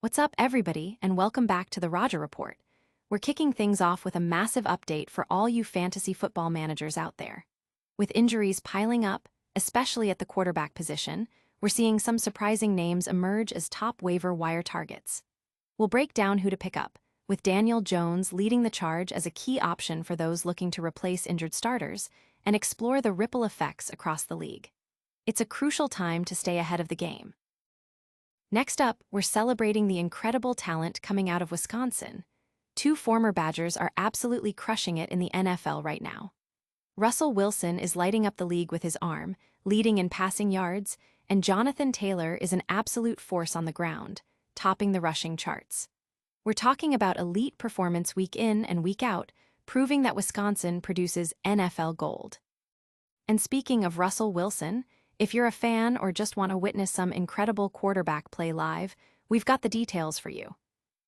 What's up, everybody, and welcome back to the Roger Report. We're kicking things off with a massive update for all you fantasy football managers out there. With injuries piling up, especially at the quarterback position, we're seeing some surprising names emerge as top waiver wire targets. We'll break down who to pick up, with Daniel Jones leading the charge as a key option for those looking to replace injured starters, and explore the ripple effects across the league. It's a crucial time to stay ahead of the game. Next up, we're celebrating the incredible talent coming out of Wisconsin. Two former Badgers are absolutely crushing it in the NFL right now. Russell Wilson is lighting up the league with his arm, leading in passing yards, and Jonathan Taylor is an absolute force on the ground, topping the rushing charts. We're talking about elite performance week in and week out, proving that Wisconsin produces NFL gold. And speaking of Russell Wilson, if you're a fan or just want to witness some incredible quarterback play live, we've got the details for you.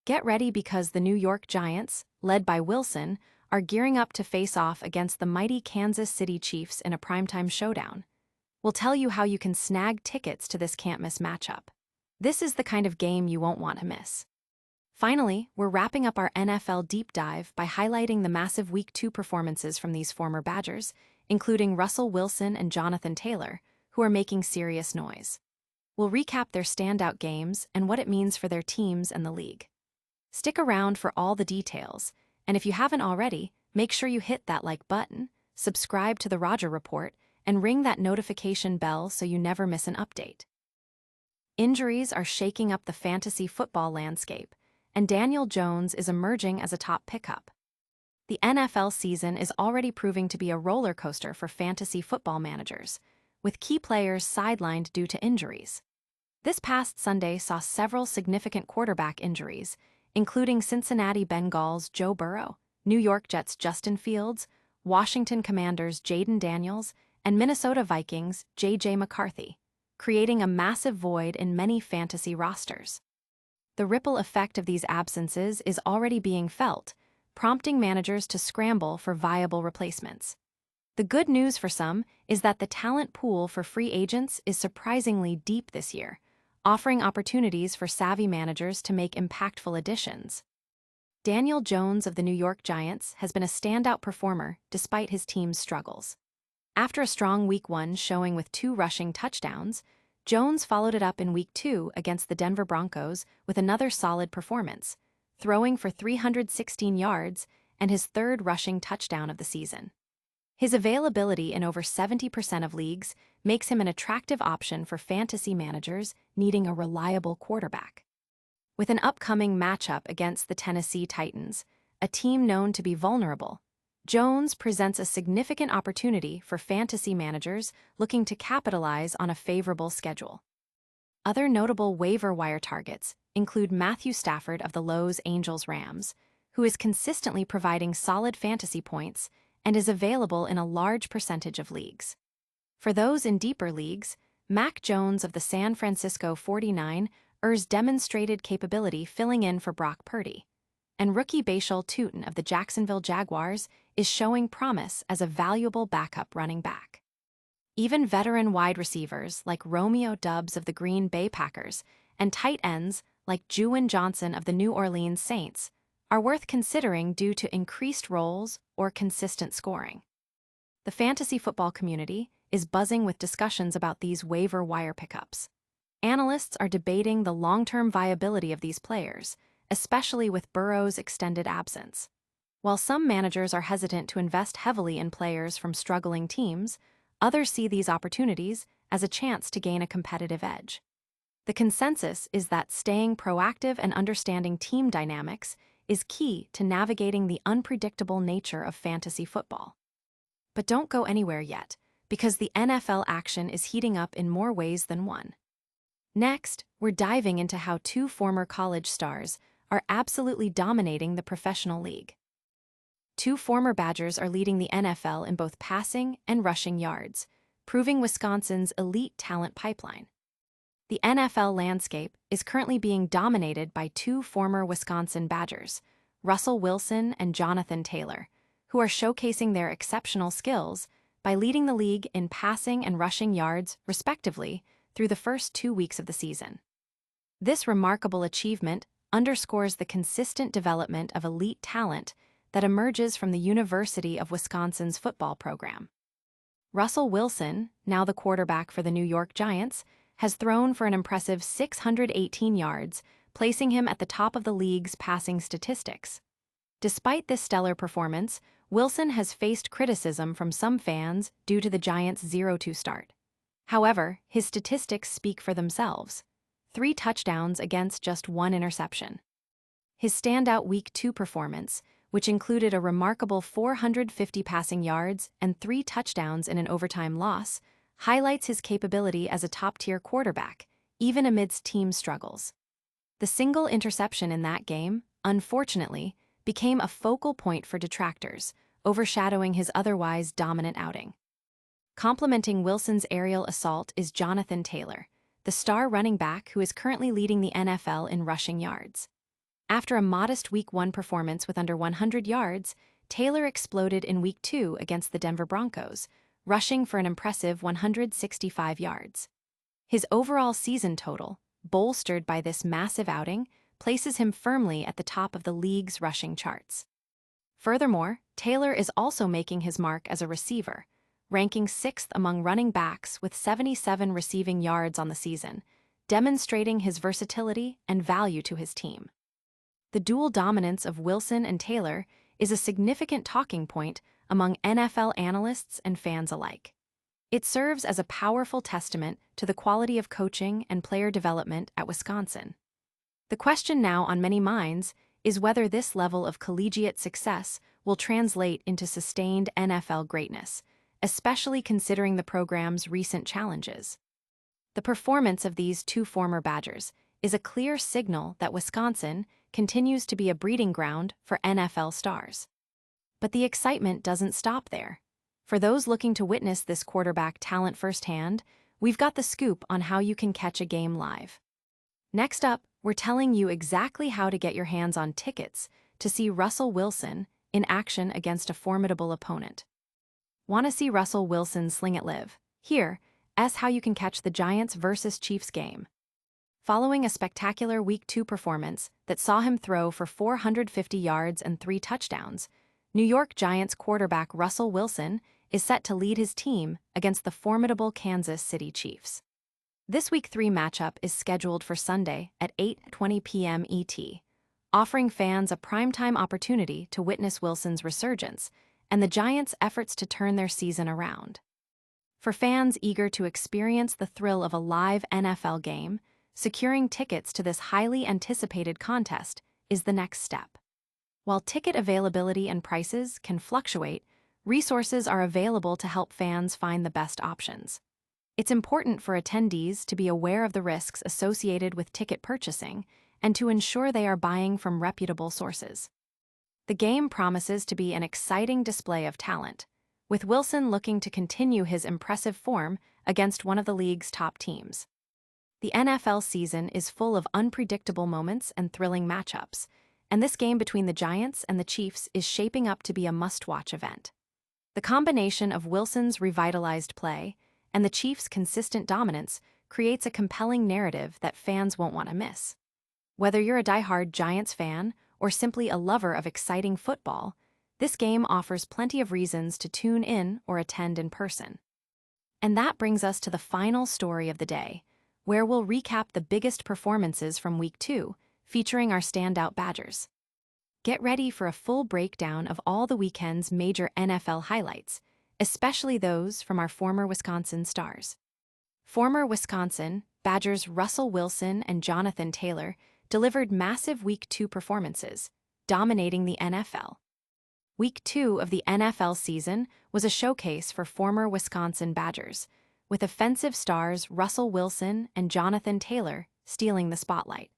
Get ready because the New York Giants, led by Wilson, are gearing up to face off against the mighty Kansas City Chiefs in a primetime showdown. We'll tell you how you can snag tickets to this can't-miss matchup. This is the kind of game you won't want to miss. Finally, we're wrapping up our NFL deep dive by highlighting the massive Week 2 performances from these former Badgers, including Russell Wilson and Jonathan Taylor, who are making serious noise. We'll recap their standout games and what it means for their teams and the league. Stick around for all the details, and if you haven't already, make sure you hit that like button, subscribe to the Roger Report, and ring that notification bell so you never miss an update. Injuries are shaking up the fantasy football landscape, and Daniel Jones is emerging as a top pickup. The NFL season is already proving to be a roller coaster for fantasy football managers, with key players sidelined due to injuries. This past Sunday saw several significant quarterback injuries, including Cincinnati Bengals' Joe Burrow, New York Jets' Justin Fields, Washington Commanders' Jaden Daniels, and Minnesota Vikings' J.J. McCarthy, creating a massive void in many fantasy rosters. The ripple effect of these absences is already being felt, prompting managers to scramble for viable replacements. The good news for some is that the talent pool for free agents is surprisingly deep this year, offering opportunities for savvy managers to make impactful additions. Daniel Jones of the New York Giants has been a standout performer despite his team's struggles. After a strong Week 1 showing with 2 rushing touchdowns, Jones followed it up in Week 2 against the Denver Broncos with another solid performance, throwing for 316 yards and his 3rd rushing touchdown of the season. His availability in over 70% of leagues makes him an attractive option for fantasy managers needing a reliable quarterback. With an upcoming matchup against the Tennessee Titans, a team known to be vulnerable, Jones presents a significant opportunity for fantasy managers looking to capitalize on a favorable schedule. Other notable waiver wire targets include Matthew Stafford of the Los Angeles Rams, who is consistently providing solid fantasy points and is available in a large percentage of leagues. For those in deeper leagues, Mac Jones of the San Francisco 49ers demonstrated capability filling in for Brock Purdy, and rookie Bashal Tutin of the Jacksonville Jaguars is showing promise as a valuable backup running back. Even veteran wide receivers like Romeo Doubs of the Green Bay Packers and tight ends like Juwan Johnson of the New Orleans Saints are worth considering due to increased roles or consistent scoring. The fantasy football community is buzzing with discussions about these waiver wire pickups. Analysts are debating the long-term viability of these players, especially with Burrow's extended absence. While some managers are hesitant to invest heavily in players from struggling teams, others see these opportunities as a chance to gain a competitive edge. The consensus is that staying proactive and understanding team dynamics is key to navigating the unpredictable nature of fantasy football. But don't go anywhere yet, because the NFL action is heating up in more ways than one. Next, we're diving into how 2 former college stars are absolutely dominating the professional league. 2 former Badgers are leading the NFL in both passing and rushing yards, proving Wisconsin's elite talent pipeline. The NFL landscape is currently being dominated by 2 former Wisconsin Badgers, Russell Wilson and Jonathan Taylor, who are showcasing their exceptional skills by leading the league in passing and rushing yards, respectively, through the first 2 weeks of the season. This remarkable achievement underscores the consistent development of elite talent that emerges from the University of Wisconsin's football program. Russell Wilson, now the quarterback for the New York Giants, has thrown for an impressive 618 yards, placing him at the top of the league's passing statistics. Despite this stellar performance, Wilson has faced criticism from some fans due to the Giants' 0-2 start. However, his statistics speak for themselves: 3 touchdowns against just 1 interception. His standout Week 2 performance, which included a remarkable 450 passing yards and 3 touchdowns in an overtime loss, highlights his capability as a top-tier quarterback, even amidst team struggles. The single interception in that game, unfortunately, became a focal point for detractors, overshadowing his otherwise dominant outing. Complementing Wilson's aerial assault is Jonathan Taylor, the star running back who is currently leading the NFL in rushing yards. After a modest Week 1 performance with under 100 yards, Taylor exploded in Week 2 against the Denver Broncos, rushing for an impressive 165 yards. His overall season total, bolstered by this massive outing, places him firmly at the top of the league's rushing charts. Furthermore, Taylor is also making his mark as a receiver, ranking 6th among running backs with 77 receiving yards on the season, demonstrating his versatility and value to his team. The dual dominance of Wilson and Taylor is a significant talking point among NFL analysts and fans alike. It serves as a powerful testament to the quality of coaching and player development at Wisconsin. The question now on many minds is whether this level of collegiate success will translate into sustained NFL greatness, especially considering the program's recent challenges. The performance of these 2 former Badgers is a clear signal that Wisconsin continues to be a breeding ground for NFL stars. But the excitement doesn't stop there. For those looking to witness this quarterback talent firsthand, we've got the scoop on how you can catch a game live. Next up, we're telling you exactly how to get your hands on tickets to see Russell Wilson in action against a formidable opponent. Want to see Russell Wilson sling it live? Here's how you can catch the Giants vs. Chiefs game. Following a spectacular Week 2 performance that saw him throw for 450 yards and 3 touchdowns, New York Giants quarterback Russell Wilson is set to lead his team against the formidable Kansas City Chiefs. This Week 3 matchup is scheduled for Sunday at 8:20 p.m. ET, offering fans a primetime opportunity to witness Wilson's resurgence and the Giants' efforts to turn their season around. For fans eager to experience the thrill of a live NFL game, securing tickets to this highly anticipated contest is the next step. While ticket availability and prices can fluctuate, resources are available to help fans find the best options. It's important for attendees to be aware of the risks associated with ticket purchasing and to ensure they are buying from reputable sources. The game promises to be an exciting display of talent, with Wilson looking to continue his impressive form against one of the league's top teams. The NFL season is full of unpredictable moments and thrilling matchups, and this game between the Giants and the Chiefs is shaping up to be a must-watch event. The combination of Wilson's revitalized play and the Chiefs' consistent dominance creates a compelling narrative that fans won't want to miss. Whether you're a diehard Giants fan or simply a lover of exciting football, this game offers plenty of reasons to tune in or attend in person. And that brings us to the final story of the day, where we'll recap the biggest performances from Week 2, featuring our standout Badgers. Get ready for a full breakdown of all the weekend's major NFL highlights, especially those from our former Wisconsin stars. Former Wisconsin Badgers Russell Wilson and Jonathan Taylor delivered massive Week 2 performances, dominating the NFL. Week 2 of the NFL season was a showcase for former Wisconsin Badgers, with offensive stars Russell Wilson and Jonathan Taylor stealing the spotlight.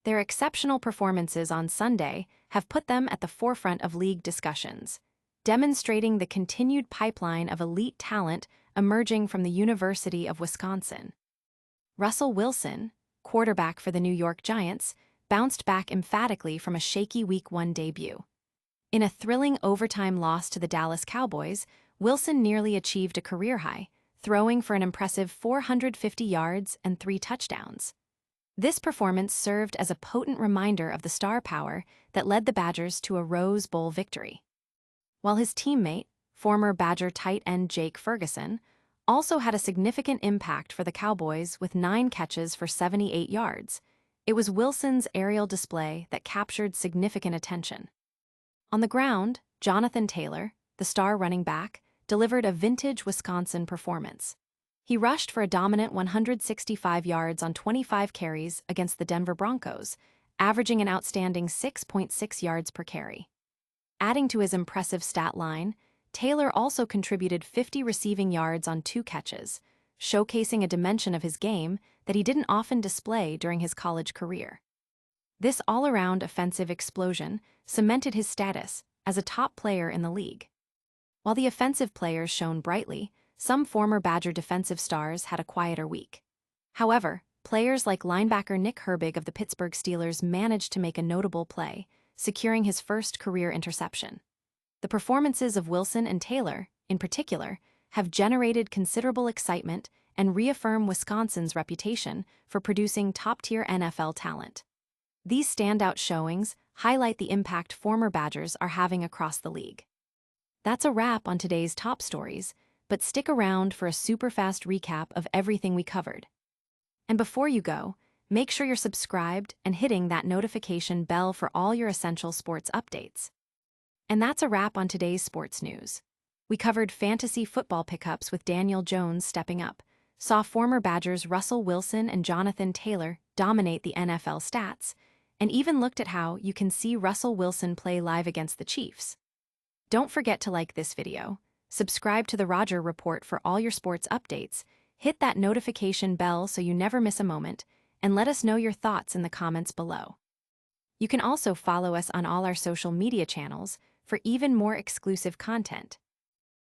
Their exceptional performances on Sunday have put them at the forefront of league discussions, demonstrating the continued pipeline of elite talent emerging from the University of Wisconsin. Russell Wilson, quarterback for the New York Giants, bounced back emphatically from a shaky Week 1 debut. In a thrilling overtime loss to the Dallas Cowboys, Wilson nearly achieved a career high, throwing for an impressive 450 yards and 3 touchdowns. This performance served as a potent reminder of the star power that led the Badgers to a Rose Bowl victory. While his teammate, former Badger tight end Jake Ferguson, also had a significant impact for the Cowboys with 9 catches for 78 yards, it was Wilson's aerial display that captured significant attention. On the ground, Jonathan Taylor, the star running back, delivered a vintage Wisconsin performance. He rushed for a dominant 165 yards on 25 carries against the Denver Broncos, averaging an outstanding 6.6 yards per carry. Adding to his impressive stat line, Taylor also contributed 50 receiving yards on 2 catches, showcasing a dimension of his game that he didn't often display during his college career. This all-around offensive explosion cemented his status as a top player in the league. While the offensive players shone brightly, some former Badger defensive stars had a quieter week. However, players like linebacker Nick Herbig of the Pittsburgh Steelers managed to make a notable play, securing his first career interception. The performances of Wilson and Taylor, in particular, have generated considerable excitement and reaffirm Wisconsin's reputation for producing top-tier NFL talent. These standout showings highlight the impact former Badgers are having across the league. That's a wrap on today's top stories, but stick around for a super-fast recap of everything we covered. And before you go, make sure you're subscribed and hitting that notification bell for all your essential sports updates. And that's a wrap on today's sports news. We covered fantasy football pickups with Daniel Jones stepping up, saw former Badgers Russell Wilson and Jonathan Taylor dominate the NFL stats, and even looked at how you can see Russell Wilson play live against the Chiefs. Don't forget to like this video, subscribe to the Roger Report for all your sports updates, hit that notification bell so you never miss a moment, and let us know your thoughts in the comments below. You can also follow us on all our social media channels for even more exclusive content.